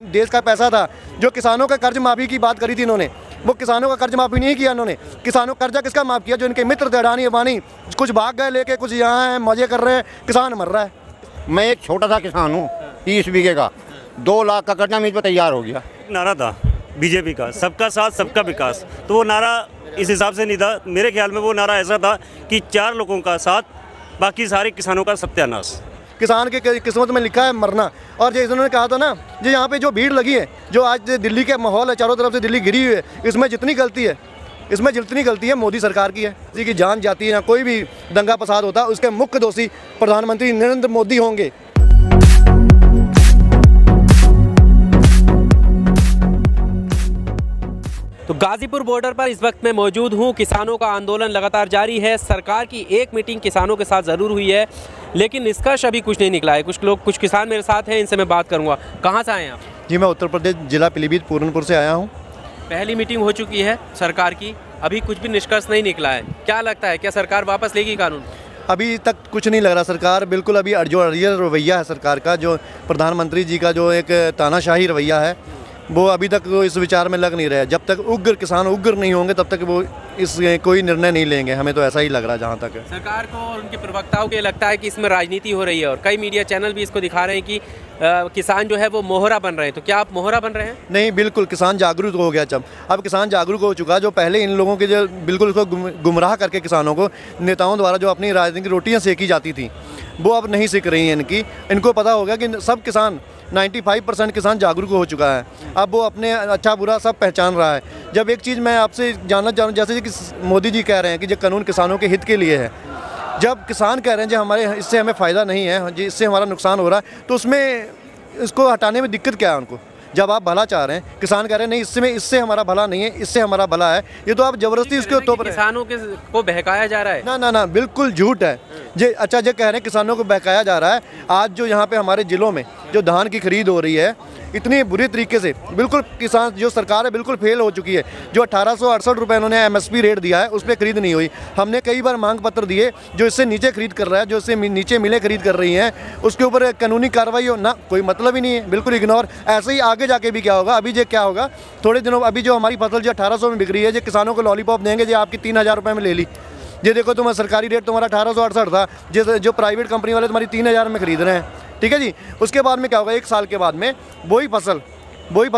देश का पैसा था जो किसानों का कर्ज माफ़ी की बात करी थी इन्होंने, वो किसानों का कर्ज माफ़ी नहीं किया इन्होंने। किसानों का कर्जा किसका माफ़ किया? जो इनके मित्र थे अडानी अंबानी, कुछ भाग गए लेके, कुछ यहाँ हैं मजे कर रहे हैं, किसान मर रहा है। मैं एक छोटा सा किसान हूँ, 30 बीघे का, 2 लाख का कर्जा मुझ पर तैयार हो गया। नारा था बीजेपी का, सबका साथ सबका विकास, तो वो नारा इस हिसाब से नहीं था। मेरे ख्याल में वो नारा ऐसा था कि 4 लोगों का साथ, बाकी सारे किसानों का सत्यानाश। किसान के किस्मत में लिखा है मरना। और जैसे उन्होंने कहा था ना, जो यहाँ पे जो भीड़ लगी है, जो आज दिल्ली के माहौल है, चारों तरफ से दिल्ली घिरी हुई है, इसमें जितनी गलती है मोदी सरकार की है। किसी की जान जाती है ना कोई भी दंगा फसाद होता है, उसके मुख्य दोषी प्रधानमंत्री नरेंद्र मोदी होंगे। तो गाजीपुर बॉर्डर पर इस वक्त मैं मौजूद हूं। किसानों का आंदोलन लगातार जारी है। सरकार की एक मीटिंग किसानों के साथ ज़रूर हुई है, लेकिन निष्कर्ष अभी कुछ नहीं निकला है। कुछ किसान मेरे साथ हैं, इनसे मैं बात करूंगा। कहां से आए हैं आप? जी, मैं उत्तर प्रदेश जिला पीलीभीत पूरनपुर से आया हूँ। पहली मीटिंग हो चुकी है सरकार की, अभी कुछ भी निष्कर्ष नहीं निकला है। क्या लगता है, क्या सरकार वापस लेगी कानून? अभी तक कुछ नहीं लग रहा। सरकार बिल्कुल अभी जो अड़ियल रवैया है सरकार का, जो प्रधानमंत्री जी का जो एक तानाशाही रवैया है, वो अभी तक वो इस विचार में लग नहीं रहे। जब तक किसान उग्र नहीं होंगे तब तक वो इस कोई निर्णय नहीं लेंगे। हमें तो ऐसा ही लग रहा है जहाँ तक है। सरकार को और उनके प्रवक्ताओं को लगता है कि इसमें राजनीति हो रही है, और कई मीडिया चैनल भी इसको दिखा रहे हैं कि किसान जो है वो मोहरा बन रहे हैं। तो क्या आप मोहरा बन रहे हैं? नहीं, बिल्कुल किसान जागरूक हो गया। अब किसान जागरूक हो चुका। जो पहले इन लोगों के जो बिल्कुल उसको गुमराह करके किसानों को नेताओं द्वारा जो अपनी राजनीतिक रोटियाँ सेकी जाती थी, वो अब नहीं सीख रही हैं। इनको पता होगा कि सब किसान 95% किसान जागरूक हो चुका है। अब वो अपने अच्छा बुरा सब पहचान रहा है। जब एक चीज़ मैं आपसे जानना चाहूँ, जैसे कि मोदी जी कह रहे हैं कि जो कानून किसानों के हित के लिए है, जब किसान कह रहे हैं जो इससे हमें फ़ायदा नहीं है, जी इससे हमारा नुकसान हो रहा है, तो उसमें इसको हटाने में दिक्कत क्या है उनको? जब आप भला चाह रहे हैं, किसान कह रहे हैं नहीं इससे हमारा भला नहीं है, इससे हमारा भला है, ये तो आप ज़बरदस्ती उसके ऊपर किसानों को बहकाया जा रहा है। ना, बिल्कुल झूठ है। जे कह रहे हैं किसानों को बहकाया जा रहा है। आज जो यहाँ पे हमारे ज़िलों में जो धान की खरीद हो रही है, इतनी बुरी तरीके से, बिल्कुल किसान जो सरकार है बिल्कुल फेल हो चुकी है। जो 1868 रुपये इन्होंने MSP रेट दिया है, उस पर खरीद नहीं हुई। हमने कई बार मांग पत्र दिए, जो इससे नीचे खरीद कर रहा है, जो इससे नीचे मिले खरीद कर रही हैं, उसके ऊपर कानूनी कार्रवाई हो ना, कोई मतलब ही नहीं है, बिल्कुल इग्नोर। ऐसे ही आगे जाके भी क्या होगा? अभी जो क्या होगा थोड़े दिनों, अभी जो हमारी फसल जो 1800 में बिक रही है, जो किसानों को लॉलीपॉप देंगे, जो आपकी 3000 रुपये में ले ली। ये देखो, तुम्हारा सरकारी रेट तुम्हारा 1868 था, जो प्राइवेट कंपनी वाले तुम्हारी 3000 में खरीद रहे हैं। ठीक है जी। उसके बाद में क्या होगा? 1 साल के बाद में वही फसल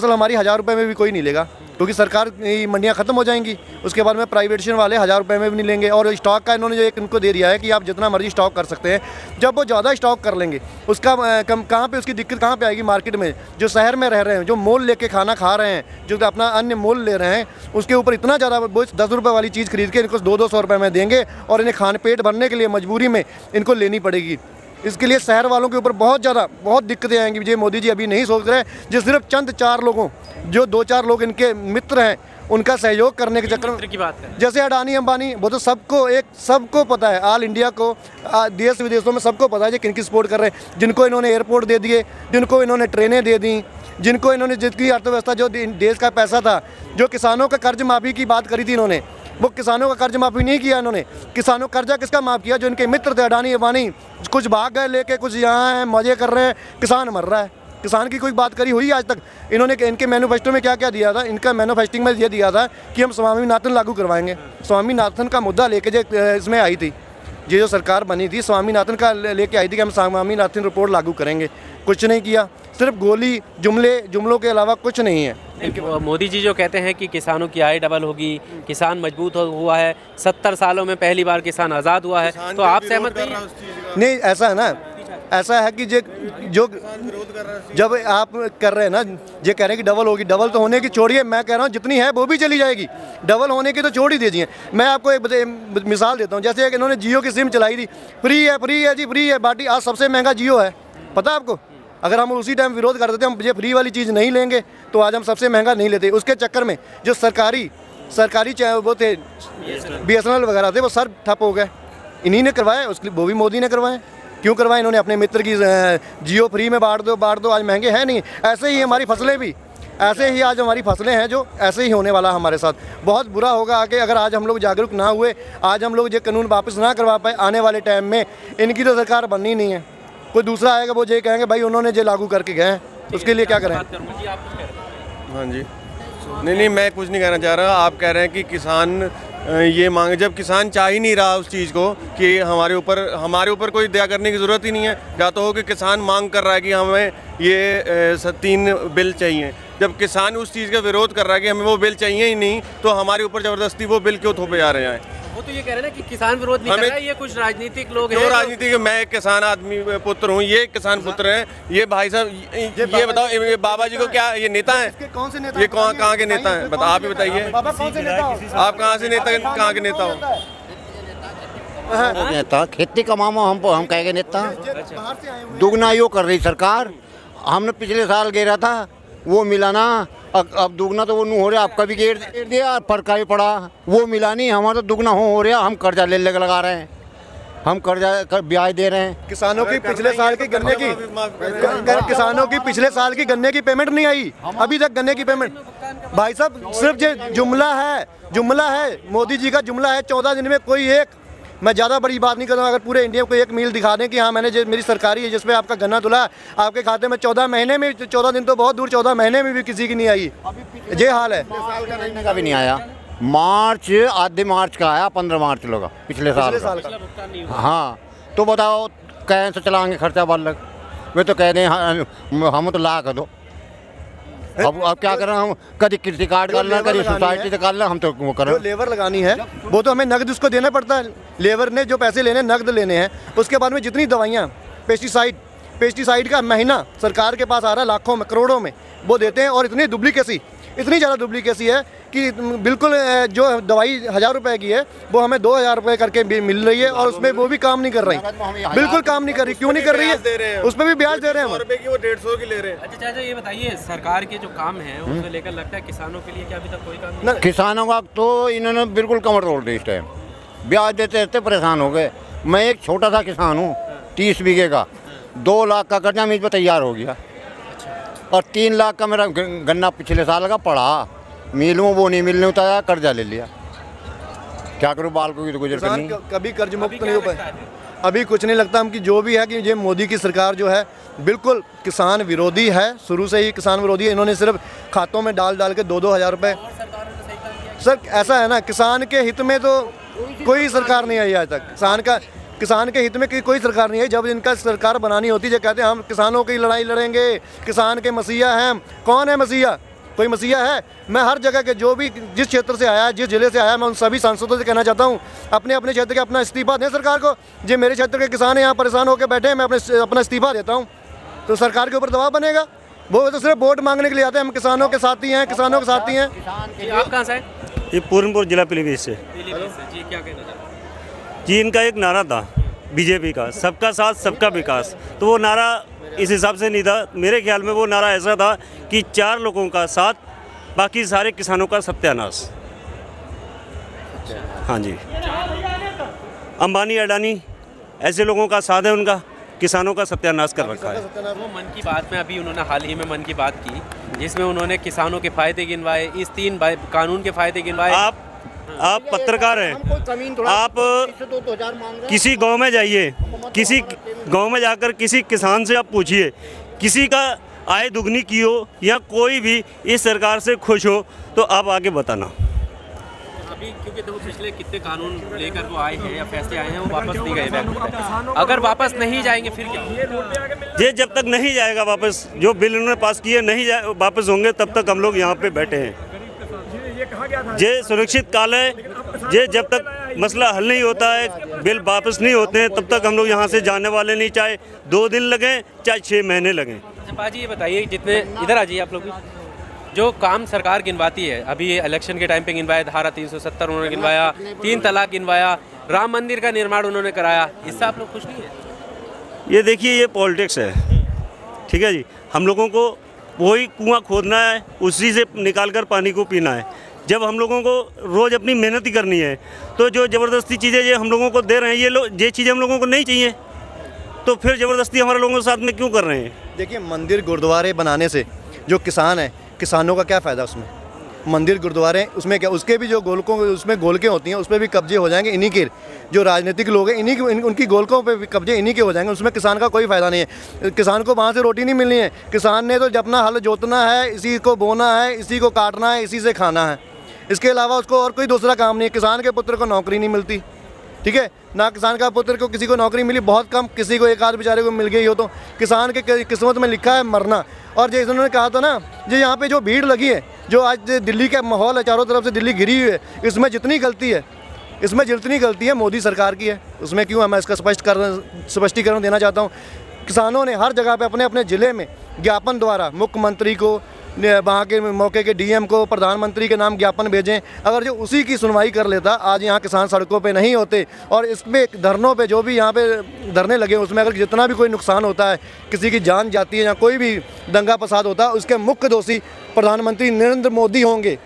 हमारी 1000 रुपये में भी कोई नहीं लेगा, क्योंकि सरकार की मंडियाँ ख़त्म हो जाएंगी। उसके बाद में प्राइवेटेशन वाले 1000 रुपये में भी नहीं लेंगे। और स्टॉक का इन्होंने जो एक इनको दे दिया है कि आप जितना मर्जी स्टॉक कर सकते हैं। जब वो ज़्यादा स्टॉक कर लेंगे, उसका कहाँ पे उसकी दिक्कत कहाँ पे आएगी? मार्केट में जो शहर में रह रहे हैं, जो मोल लेके खाना खा रहे हैं, जो अपना अन्य मोल ले रहे हैं, उसके ऊपर इतना ज़्यादा, वो 10 रुपये वाली चीज़ खरीद के इनको 200-200 रुपये में देंगे, और इन्हें खान पेट भरने के लिए मजबूरी में इनको लेनी पड़ेगी। इसके लिए शहर वालों के ऊपर बहुत दिक्कतें आएंगी। जो मोदी जी अभी नहीं सोच रहे, जो सिर्फ चंद 4 लोगों, जो 2-4 लोग इनके मित्र हैं, उनका सहयोग करने के चक्कर में की बात करें, जैसे अडानी अंबानी, वो तो सबको पता है, ऑल इंडिया को, देश विदेशों में सबको पता है कि किनकी सपोर्ट कर रहे हैं। जिनको इन्होंने एयरपोर्ट दे दिए, जिनको इन्होंने ट्रेनें दे दी, जिनको इन्होंने, जिसकी अर्थव्यवस्था, जो देश का पैसा था, जो किसानों का कर्ज माफ़ी की बात करी थी इन्होंने, वो किसानों का कर्ज माफ़ी नहीं किया इन्होंने। किसानों कर्जा किसका माफ़ किया? जो इनके मित्र थे अडानी अंबानी, कुछ भाग गए लेके, कुछ यहाँ हैं मजे कर रहे हैं, किसान मर रहा है। किसान की कोई बात करी हुई आज तक? इनके मैनिफेस्टो में क्या दिया था? इनका मैनिफेस्टिंग में ये दिया था कि हम स्वामीनाथन लागू करवाएंगे। स्वामीनाथन का मुद्दा लेके जो इसमें आई थी, ये जो सरकार बनी थी, स्वामीनाथन का लेके आई थी कि हम स्वामीनाथन रिपोर्ट लागू करेंगे। कुछ नहीं किया, सिर्फ गोली, जुमलों के अलावा कुछ नहीं है। मोदी जी जो कहते हैं कि किसानों की आय डबल होगी, किसान मजबूत हुआ है, 70 सालों में पहली बार किसान आज़ाद हुआ है, तो आप सहमत नहीं? ऐसा है ना, ऐसा है कि जब आप कर रहे हैं ना, ये कह रहे हैं कि डबल होगी, डबल तो होने की छोड़िए, मैं कह रहा हूँ जितनी है वो भी चली जाएगी, डबल होने की तो छोड़ ही दीजिए। मैं आपको एक मिसाल देता हूँ। जैसे इन्होंने जियो की सिम चलाई थी, फ्री है जी, फ्री है बाटी। आज सबसे महंगा जियो है, पता है आपको? अगर हम उसी टाइम विरोध कर देते, हम ये फ्री वाली चीज़ नहीं लेंगे, तो आज हम सबसे महंगा नहीं लेते। उसके चक्कर में जो सरकारी वो थे, BSNL वगैरह थे, वो सर ठप हो गए। इन्हीं ने करवाए, उसके वो भी मोदी ने करवाए। क्यों करवाए? इन्होंने अपने मित्र की जियो फ्री में बांट दो, आज महंगे हैं नहीं। ऐसे ही हमारी फसलें भी, ऐसे ही आज हमारी फसलें हैं, जो ऐसे ही होने वाला हमारे साथ। बहुत बुरा होगा आगे अगर आज हम लोग जागरूक ना हुए, आज हम लोग ये कानून वापस ना करवा पाए। आने वाले टाइम में इनकी तो सरकार बननी नहीं है, कोई दूसरा आएगा, वो ये कहेंगे भाई उन्होंने जो लागू करके गए हैं। उसके लिए क्या करें? बात करूंगा जी, आप कुछ कह रहे थे? हाँ जी, नहीं मैं कुछ नहीं कहना चाह रहा। आप कह रहे हैं कि किसान ये मांगे, जब किसान चाह ही नहीं रहा उस चीज़ को कि हमारे ऊपर कोई दया करने की ज़रूरत ही नहीं है। या तो हो कि किसान मांग कर रहा है कि हमें ये 3 बिल चाहिए, जब किसान उस चीज़ का विरोध कर रहा है कि हमें वो बिल चाहिए ही नहीं, तो हमारे ऊपर ज़बरदस्ती वो बिल क्यों थोपे जा रहे हैं? वो तो ये कह रहे हैं ना कि किसान विरोध नहीं कर रहा है, ये कुछ राजनीतिक लोग हैं। जो राजनीति के, मैं एक किसान आदमी पुत्र हूँ, ये किसान पुत्र हैं, ये भाई साहब ये बताओ, ये बाबा जी को क्या ये नेता हैं? कौन से नेता? ये कहाँ के नेता हैं? आप ही बताइए, बाबा कौन से नेता हो? आप कहाँ से नेता, कहाँ के नेता हो? नेता खेती का मामा हम कहेंगे नेता। बाहर से आए हुए दुगना यो कर रही सरकार। हमने पिछले साल गेरा था, वो मिला ना, अब दुगना तो वो नहीं हो रहा। आपका भी गेर दिया, फर्का भी पड़ा, वो मिला नहीं। हमारा तो दुगना हो रहा। हम कर्जा ले लगा रहे हैं, हम कर्जा ब्याज दे रहे हैं। किसानों की पिछले साल की गन्ने की किसानों की पिछले साल की गन्ने की पेमेंट नहीं आई अभी तक। गन्ने की पेमेंट भाई साहब सिर्फ ये जुमला है मोदी जी का जुमला है। 14 दिन में कोई एक, मैं ज़्यादा बड़ी बात नहीं कर रहा हूँ, अगर पूरे इंडिया को एक मील दिखा दें कि हाँ मैंने मेरी सरकारी है जिसमें आपका गन्ना तुला आपके खाते में 14 महीने में, 14 दिन तो बहुत दूर, 14 महीने में भी किसी की नहीं आई। ये हाल है। का भी नहीं आया। मार्च आधे मार्च का आया, 15 मार्च लगा पिछले साल का। हाँ तो बताओ कैसे चलाएंगे खर्चा बालक? वे तो कह रहे हैं हम तो ला कर दो। अब क्या कर रहे हैं हम? कभी कृषि कार्ड कर लें, कभी सोसाइटी से कर लें, हम तो वो करें। जो लेबर लगानी है वो तो हमें नगद उसको देना पड़ता है। लेबर ने जो पैसे लेने नगद लेने हैं। उसके बाद में जितनी दवाइयाँ, पेस्टिसाइड का महीना सरकार के पास आ रहा है लाखों में, करोड़ों में, वो देते हैं। और इतनी ज़्यादा डुप्लीकेसी है कि बिल्कुल जो दवाई 1000 रुपए की है वो हमें 2000 रुपए करके भी मिल रही है, और उसमें वो भी काम नहीं कर रही, बिल्कुल काम नहीं कर रही। क्यों नहीं कर रही है? उसमें भी ब्याज दे रहे हैं। 100 रुपए की वो 150 की ले रहे हैं। अच्छा चाचा ये बताइए, सरकार के जो काम है उसको लेकर लगता है किसानों के लिए क्या अभी तक कोई काम नहीं? किसानों का तो इन्होंने बिल्कुल कमर तोड़ दी इस टाइम। ब्याज देते देते परेशान हो गए। मैं एक छोटा सा किसान हूँ, 30 बीघे का, 2 लाख का कर्जा मुझ पर तैयार हो गया, और 3 लाख का मेरा गन्ना पिछले साल का पड़ा। मिल में वो नहीं मिलने उतारा, कर्जा ले लिया। क्या करूँ, बाल को तो गुजर करनी। कभी कर्ज मुक्त नहीं हो पाए। अभी कुछ नहीं लगता हम कि जो भी है कि ये मोदी की सरकार जो है बिल्कुल किसान विरोधी है। शुरू से ही किसान विरोधी है। इन्होंने सिर्फ खातों में डाल के 2-2 हज़ार रुपये। सर ऐसा है ना, किसान के हित में तो कोई सरकार नहीं आई आज तक। किसान के हित में कोई सरकार नहीं है। जब इनका सरकार बनानी होती है कहते हैं हम किसानों की लड़ाई लड़ेंगे, किसान के मसीहा हैं। कौन है मसीहा? कोई मसीहा है? मैं हर जगह के जो भी जिस क्षेत्र से आया, जिस जिले से आया, मैं उन सभी सांसदों से कहना चाहता हूँ अपने अपने क्षेत्र के अपना इस्तीफा दें सरकार को। जो मेरे क्षेत्र के किसान यहाँ परेशान होकर बैठे हैं, मैं अपना इस्तीफा देता हूँ, तो सरकार के ऊपर दबाव बनेगा। वो तो सिर्फ वोट मांगने के लिए आते हैं। हम किसानों के साथी हैं, किसानों के साथी हैं। आप कहाँ से हैं? ये पूरनपुर जिला पीलीभीत से। जी क्या कहना चाहते हैं? जी इनका एक नारा था बीजेपी का, सबका साथ सबका विकास। तो वो नारा इस हिसाब से नहीं था। मेरे ख्याल में वो नारा ऐसा था कि 4 लोगों का साथ, बाकी सारे किसानों का सत्यानाश। हाँ जी, अंबानी अडानी ऐसे लोगों का साथ है उनका, किसानों का सत्यानाश कर रखा है। वो मन की बात में अभी उन्होंने हाल ही में मन की बात की जिसमें उन्होंने किसानों के फायदे गिनवाए, इस 3 कानून के फायदे गिनवाए। आप पत्रकार हैं, आप किसी गांव में जाइए, किसी गांव में जाकर किसी किसान से आप पूछिए, किसी का आय दुगनी की हो या कोई भी इस सरकार से खुश हो, तो आप आगे बताना। अभी क्योंकि देखो पिछले कितने कानून लेकर वो आए हैं या फैसले आए हैं, वो वापस नहीं गए बैंक। अगर वापस नहीं जाएंगे फिर क्या? ये जब तक नहीं जाएगा वापस, जो बिल उन्होंने पास किए नहीं वापस होंगे, तब तक हम लोग यहाँ पे बैठे हैं। ये सुरक्षित काल है। ये जब तक मसला हल नहीं होता है, बिल वापस नहीं होते हैं, तब तक हम लोग यहाँ से जाने वाले नहीं, चाहे 2 दिन लगें चाहे 6 महीने लगें। बाजी ये बताइए, जितने इधर आ जाइए आप लोग, जो काम सरकार गिनवाती है, अभी ये इलेक्शन के टाइम पे गिनवाया, धारा 370 उन्होंने गिनवाया, 3 तलाक गिनवाया, राम मंदिर का निर्माण उन्होंने कराया, इससे आप लोग खुश नहीं है? ये देखिए, ये पॉलिटिक्स है, ठीक है जी। हम लोगों को वही कुआं खोदना है, उसी से निकाल कर पानी को पीना है। जब हम लोगों को रोज़ अपनी मेहनत ही करनी है, तो जो ज़बरदस्ती चीज़ें ये हम लोगों को दे रहे हैं, ये चीज़ें हम लोगों को नहीं चाहिए, तो फिर ज़बरदस्ती हमारे लोगों के साथ में क्यों कर रहे हैं? देखिए, मंदिर गुरुद्वारे बनाने से जो किसान है, किसानों का क्या फ़ायदा उसमें? मंदिर गुरुद्वारे, उसमें क्या उसके भी जो गोलकों उसमें गोलकें होती हैं उस पर भी कब्जे हो जाएंगे इन्हीं के। जो राजनीतिक लोग हैं इन्हीं के, उनकी गोलकों पे भी कब्जे इन्हीं के हो जाएंगे। उसमें किसान का कोई फ़ायदा नहीं है। किसान को वहाँ से रोटी नहीं मिलनी है। किसान ने तो अपना हल जोतना है, इसी को बोना है, इसी को काटना है, इसी से खाना है। इसके अलावा उसको और कोई दूसरा काम नहीं है। किसान के पुत्र को नौकरी नहीं मिलती, ठीक है ना। किसान का पुत्र को किसी को नौकरी मिली बहुत कम, किसी को एक आध बेचारे को मिल गई हो। तो किसान के किस्मत में लिखा है मरना। और जैसे उन्होंने कहा था ना, जो यहाँ पे जो भीड़ लगी है, जो आज दिल्ली का माहौल है, चारों तरफ से दिल्ली घिरी हुई है, इसमें जितनी गलती है मोदी सरकार की है। उसमें क्यों मैं इसका स्पष्टीकरण देना चाहता हूँ। किसानों ने हर जगह पे अपने अपने ज़िले में ज्ञापन द्वारा मुख्यमंत्री को, वहाँ के मौके के डीएम को, प्रधानमंत्री के नाम ज्ञापन भेजें। अगर जो उसी की सुनवाई कर लेता, आज यहाँ किसान सड़कों पे नहीं होते। और इसमें धरनों पे जो भी यहाँ पे धरने लगे उसमें अगर जितना भी कोई नुकसान होता है, किसी की जान जाती है या कोई भी दंगा फसाद होता है, उसके मुख्य दोषी प्रधानमंत्री नरेंद्र मोदी होंगे।